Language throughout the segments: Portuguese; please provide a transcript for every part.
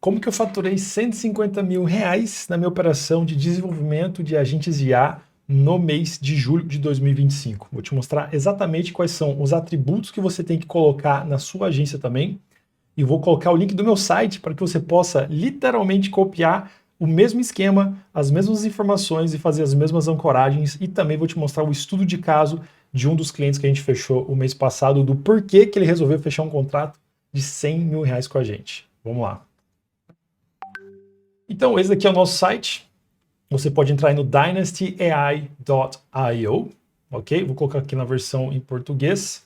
Como que eu faturei R$ 150 mil na minha operação de desenvolvimento de agentes IA no mês de julho de 2025? Vou te mostrar exatamente quais são os atributos que você tem que colocar na sua agência também. E vou colocar o link do meu site para que você possa literalmente copiar o mesmo esquema, as mesmas informações e fazer as mesmas ancoragens. E também vou te mostrar o estudo de caso de um dos clientes que a gente fechou o mês passado, do porquê que ele resolveu fechar um contrato de R$ 100 mil com a gente. Vamos lá. Então, esse aqui é o nosso site. Você pode entrar aí no dynastyai.io, ok? Vou colocar aqui na versão em português.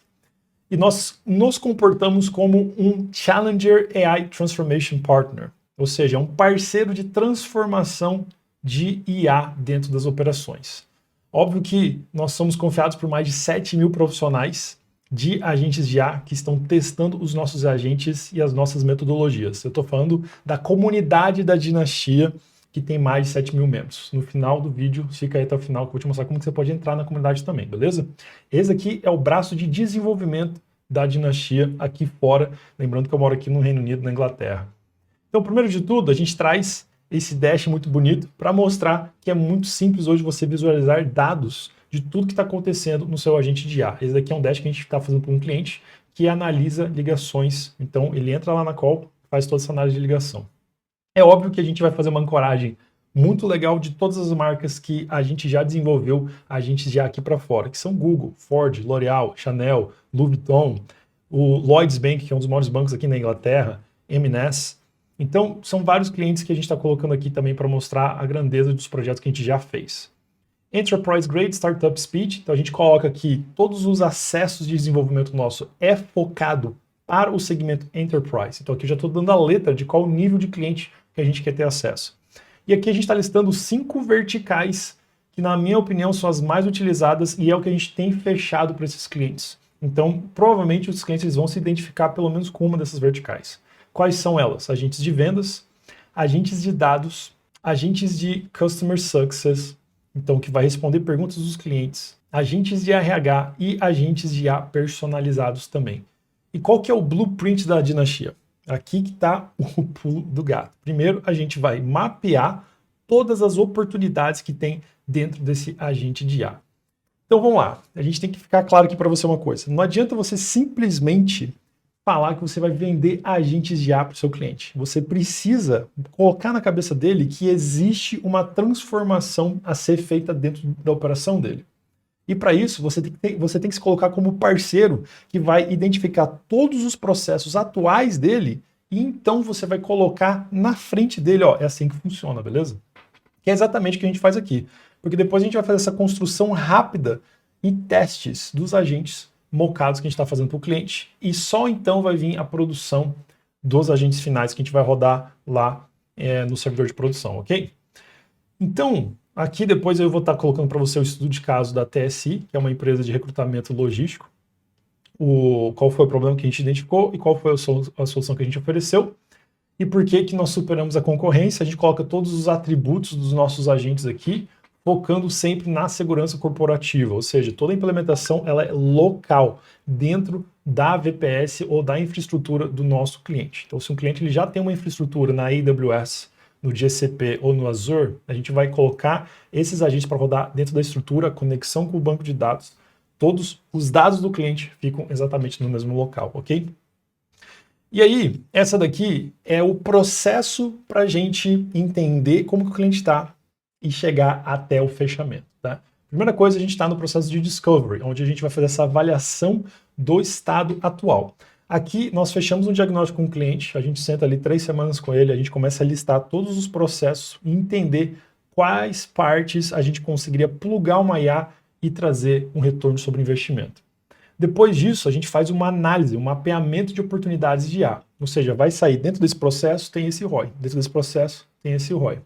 E nós nos comportamos como um Challenger AI Transformation Partner, ou seja, um parceiro de transformação de IA dentro das operações. Óbvio que nós somos confiados por mais de 7 mil profissionais de agentes de IA que estão testando os nossos agentes e as nossas metodologias. Eu estou falando da comunidade da Dinastia, que tem mais de 7 mil membros. No final do vídeo, fica aí até o final que eu vou te mostrar como que você pode entrar na comunidade também, beleza? Esse aqui é o braço de desenvolvimento da Dinastia aqui fora, lembrando que eu moro aqui no Reino Unido, na Inglaterra. Então, primeiro de tudo, a gente traz esse dash muito bonito para mostrar que é muito simples hoje você visualizar dados de tudo que está acontecendo no seu agente de IA. Esse daqui é um dash que a gente está fazendo para um cliente que analisa ligações. Então, ele entra lá na call, faz toda essa análise de ligação. É óbvio que a gente vai fazer uma ancoragem muito legal de todas as marcas que a gente já desenvolveu agentes já aqui para fora, que são Google, Ford, L'Oréal, Chanel, Louis Vuitton, o Lloyds Bank, que é um dos maiores bancos aqui na Inglaterra, M&S. Então, são vários clientes que a gente está colocando aqui também para mostrar a grandeza dos projetos que a gente já fez. Enterprise Grade Startup Speed, então a gente coloca aqui todos os acessos de desenvolvimento nosso é focado para o segmento Enterprise. Então aqui eu já estou dando a letra de qual nível de cliente que a gente quer ter acesso. E aqui a gente está listando 5 verticais que, na minha opinião, são as mais utilizadas e é o que a gente tem fechado para esses clientes. Então, provavelmente, os clientes eles vão se identificar pelo menos com uma dessas verticais. Quais são elas? Agentes de vendas, agentes de dados, agentes de Customer Success, então que vai responder perguntas dos clientes, agentes de RH e agentes de IA personalizados também. E qual que é o blueprint da Dinastia? Aqui que está o pulo do gato. Primeiro, a gente vai mapear todas as oportunidades que tem dentro desse agente de IA. Então vamos lá. A gente tem que ficar claro aqui para você uma coisa. Não adianta você simplesmente falar que você vai vender agentes de IA para o seu cliente. Você precisa colocar na cabeça dele que existe uma transformação a ser feita dentro da operação dele. E para isso, você tem que se colocar como parceiro que vai identificar todos os processos atuais dele e então você vai colocar na frente dele, ó, é assim que funciona, beleza? Que é exatamente o que a gente faz aqui. Porque depois a gente vai fazer essa construção rápida e testes dos agentes mocados que a gente está fazendo para o cliente e só então vai vir a produção dos agentes finais que a gente vai rodar lá no servidor de produção, ok? Então, aqui depois eu vou estar colocando para você o estudo de caso da TSI, que é uma empresa de recrutamento logístico, qual foi o problema que a gente identificou e qual foi a solução que a gente ofereceu e por que que nós superamos a concorrência. A gente coloca todos os atributos dos nossos agentes aqui, focando sempre na segurança corporativa, ou seja, toda a implementação ela é local, dentro da VPS ou da infraestrutura do nosso cliente. Então, se um cliente ele já tem uma infraestrutura na AWS, no GCP ou no Azure, a gente vai colocar esses agentes para rodar dentro da estrutura, conexão com o banco de dados. Todos os dados do cliente ficam exatamente no mesmo local, ok? E aí, essa daqui é o processo para a gente entender como que o cliente está e chegar até o fechamento, tá? Primeira coisa, a gente está no processo de discovery, onde a gente vai fazer essa avaliação do estado atual. Aqui nós fechamos um diagnóstico com o cliente, a gente senta ali 3 semanas com ele, a gente começa a listar todos os processos e entender quais partes a gente conseguiria plugar uma IA e trazer um retorno sobre o investimento. Depois disso, a gente faz uma análise, um mapeamento de oportunidades de IA, ou seja, vai sair dentro desse processo tem esse ROI, dentro desse processo tem esse ROI.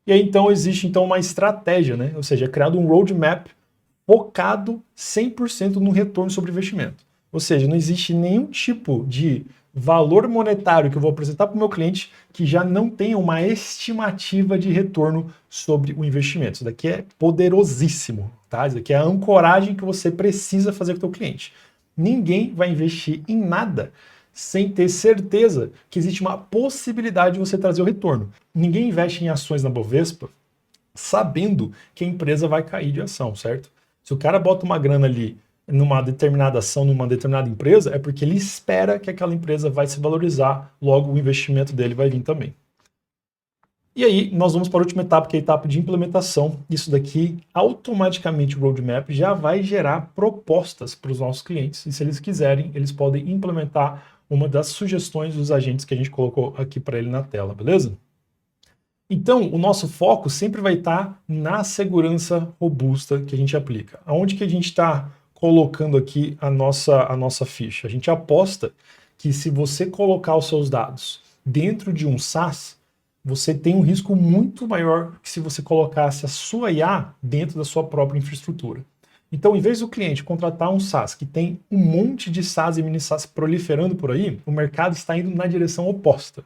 E aí então existe então uma estratégia, né? Ou seja, é criado um roadmap focado 100% no retorno sobre investimento. Ou seja, não existe nenhum tipo de valor monetário que eu vou apresentar para o meu cliente que já não tenha uma estimativa de retorno sobre o investimento. Isso daqui é poderosíssimo, tá? Isso daqui é a ancoragem que você precisa fazer com o seu cliente. Ninguém vai investir em nada sem ter certeza que existe uma possibilidade de você trazer o retorno. Ninguém investe em ações na Bovespa sabendo que a empresa vai cair de ação, certo? Se o cara bota uma grana ali numa determinada ação, numa determinada empresa, é porque ele espera que aquela empresa vai se valorizar, logo o investimento dele vai vir também. E aí, nós vamos para a última etapa, que é a etapa de implementação. Isso daqui, automaticamente o roadmap já vai gerar propostas para os nossos clientes. E se eles quiserem, eles podem implementar uma das sugestões dos agentes que a gente colocou aqui para ele na tela, beleza? Então, o nosso foco sempre vai estar na segurança robusta que a gente aplica. Aonde que a gente está colocando aqui a nossa ficha? A gente aposta que se você colocar os seus dados dentro de um SaaS, você tem um risco muito maior que se você colocasse a sua IA dentro da sua própria infraestrutura. Então, em vez do cliente contratar um SaaS que tem um monte de SaaS e mini SaaS proliferando por aí, o mercado está indo na direção oposta.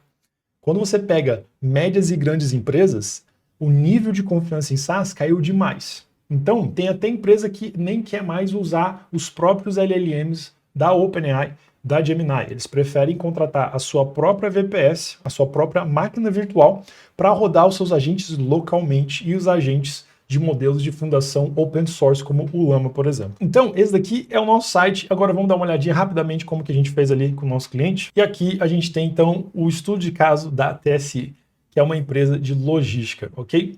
Quando você pega médias e grandes empresas, o nível de confiança em SaaS caiu demais. Então, tem até empresa que nem quer mais usar os próprios LLMs da OpenAI, da Gemini. Eles preferem contratar a sua própria VPS, a sua própria máquina virtual, para rodar os seus agentes localmente e os agentes de modelos de fundação open source, como o Llama, por exemplo. Então, esse daqui é o nosso site. Agora vamos dar uma olhadinha rapidamente como que a gente fez ali com o nosso cliente. E aqui a gente tem, então, o estudo de caso da TSI, que é uma empresa de logística, ok?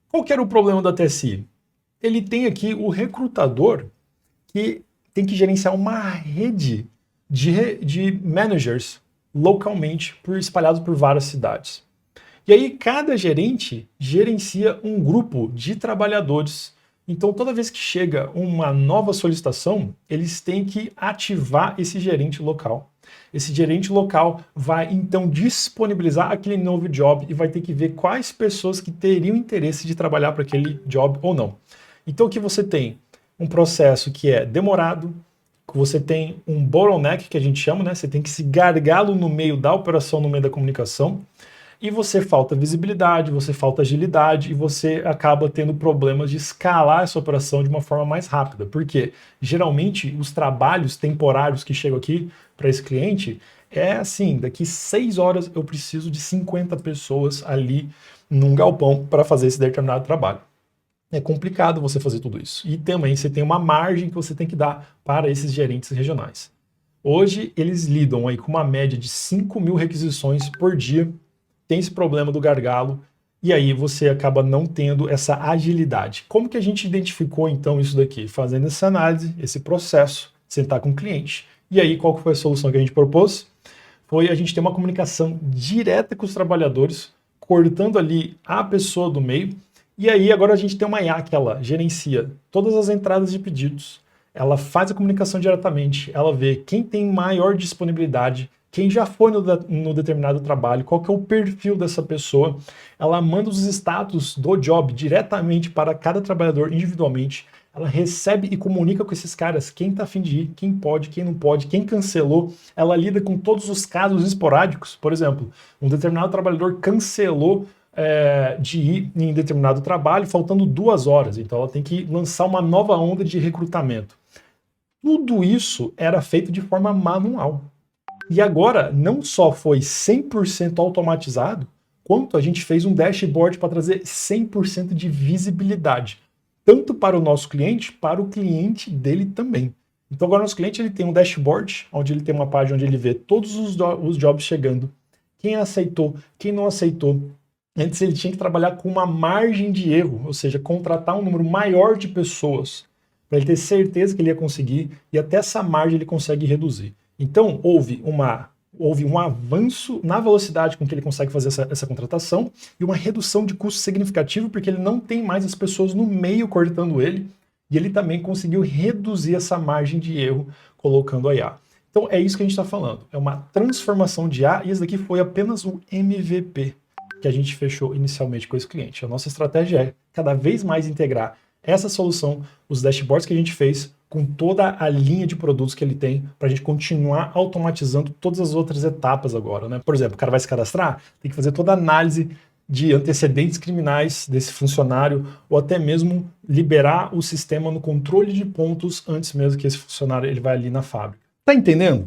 Qual que era o problema da TSI? Ele tem aqui o recrutador que tem que gerenciar uma rede de managers localmente espalhados por várias cidades. E aí cada gerente gerencia um grupo de trabalhadores. Então toda vez que chega uma nova solicitação, eles têm que ativar esse gerente local. Esse gerente local vai então disponibilizar aquele novo job e vai ter que ver quais pessoas que teriam interesse de trabalhar para aquele job ou não. Então aqui você tem um processo que é demorado, você tem um bottleneck, que a gente chama, né? Você tem que esse gargalo no meio da operação, no meio da comunicação, e você falta visibilidade, você falta agilidade, e você acaba tendo problemas de escalar essa operação de uma forma mais rápida. Porque geralmente os trabalhos temporários que chegam aqui para esse cliente é assim, daqui 6 horas eu preciso de 50 pessoas ali num galpão para fazer esse determinado trabalho. É complicado você fazer tudo isso. E também você tem uma margem que você tem que dar para esses gerentes regionais. Hoje eles lidam aí com uma média de 5.000 requisições por dia, tem esse problema do gargalo, e aí você acaba não tendo essa agilidade. Como que a gente identificou então isso daqui? Fazendo essa análise, esse processo, sentar com o cliente. E aí qual que foi a solução que a gente propôs? Foi a gente ter uma comunicação direta com os trabalhadores, cortando ali a pessoa do meio. E aí agora a gente tem uma IA que ela gerencia todas as entradas de pedidos, ela faz a comunicação diretamente, ela vê quem tem maior disponibilidade, quem já foi no determinado trabalho, qual que é o perfil dessa pessoa, ela manda os status do job diretamente para cada trabalhador individualmente, ela recebe e comunica com esses caras quem está a fim de ir, quem pode, quem não pode, quem cancelou, ela lida com todos os casos esporádicos, por exemplo, um determinado trabalhador cancelou de ir em determinado trabalho, faltando 2 horas. Então ela tem que lançar uma nova onda de recrutamento. Tudo isso era feito de forma manual. E agora não só foi 100% automatizado, quanto a gente fez um dashboard para trazer 100% de visibilidade, tanto para o nosso cliente, para o cliente dele também. Então agora o nosso cliente ele tem um dashboard, onde ele tem uma página onde ele vê todos os jobs chegando, quem aceitou, quem não aceitou. Antes ele tinha que trabalhar com uma margem de erro, ou seja, contratar um número maior de pessoas para ele ter certeza que ele ia conseguir, e até essa margem ele consegue reduzir. Então houve um avanço na velocidade com que ele consegue fazer essa contratação e uma redução de custo significativo, porque ele não tem mais as pessoas no meio cortando ele, e ele também conseguiu reduzir essa margem de erro colocando a IA. Então é isso que a gente está falando, é uma transformação de IA, e esse daqui foi apenas o MVP que a gente fechou inicialmente com esse cliente. A nossa estratégia é cada vez mais integrar essa solução, os dashboards que a gente fez, com toda a linha de produtos que ele tem, para a gente continuar automatizando todas as outras etapas agora, né? Por exemplo, o cara vai se cadastrar, tem que fazer toda a análise de antecedentes criminais desse funcionário, ou até mesmo liberar o sistema no controle de pontos antes mesmo que esse funcionário ele vai ali na fábrica. Tá entendendo?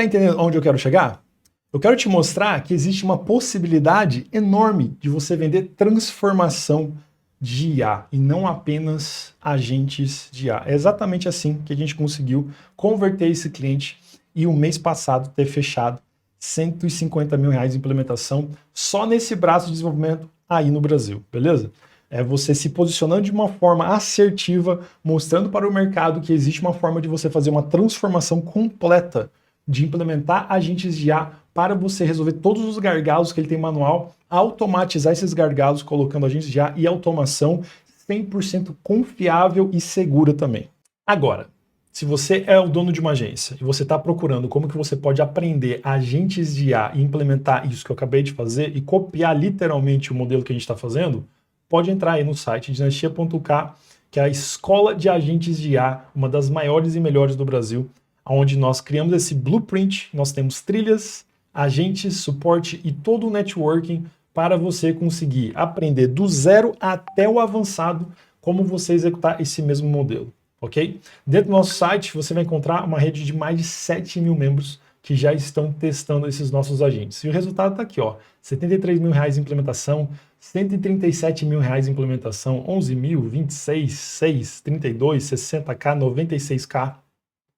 Tá entendendo onde eu quero chegar? Eu quero te mostrar que existe uma possibilidade enorme de você vender transformação de IA e não apenas agentes de IA. É exatamente assim que a gente conseguiu converter esse cliente e o mês passado ter fechado 150 mil reais de implementação só nesse braço de desenvolvimento aí no Brasil, beleza? É você se posicionando de uma forma assertiva, mostrando para o mercado que existe uma forma de você fazer uma transformação completa, de implementar agentes de IA para você resolver todos os gargalos que ele tem manual, automatizar esses gargalos colocando agentes de IA e automação 100% confiável e segura também. Agora, se você é o dono de uma agência e você está procurando como que você pode aprender agentes de IA e implementar isso que eu acabei de fazer e copiar literalmente o modelo que a gente está fazendo, pode entrar aí no site dinastia.k, que é a escola de agentes de IA, uma das maiores e melhores do Brasil, onde nós criamos esse blueprint, nós temos trilhas, agentes, suporte e todo o networking para você conseguir aprender do zero até o avançado como você executar esse mesmo modelo, ok? Dentro do nosso site você vai encontrar uma rede de mais de 7 mil membros que já estão testando esses nossos agentes. E o resultado está aqui, ó, 73 mil reais em implementação, 137 mil reais em implementação, 11 mil, 26, 6, 32, 60k, 96k,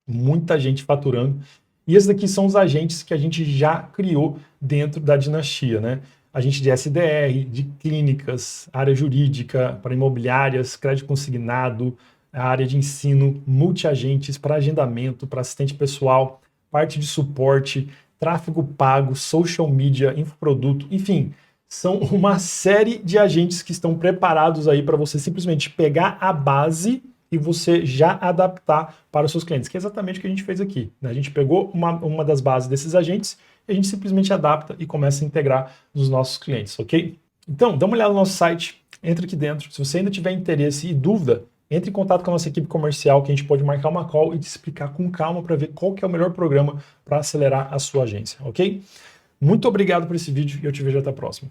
muita gente faturando. E esses daqui são os agentes que a gente já criou dentro da Dinastia, né? Agente de SDR, de clínicas, área jurídica, para imobiliárias, crédito consignado, a área de ensino, multi-agentes para agendamento, para assistente pessoal, parte de suporte, tráfego pago, social media, infoproduto, enfim, são uma série de agentes que estão preparados aí para você simplesmente pegar a base e você já adaptar para os seus clientes, que é exatamente o que a gente fez aqui, né? A gente pegou uma das bases desses agentes e a gente simplesmente adapta e começa a integrar nos nossos clientes, ok? Então, dá uma olhada no nosso site, entra aqui dentro. Se você ainda tiver interesse e dúvida, entre em contato com a nossa equipe comercial, que a gente pode marcar uma call e te explicar com calma para ver qual que é o melhor programa para acelerar a sua agência, ok? Muito obrigado por esse vídeo e eu te vejo até a próxima.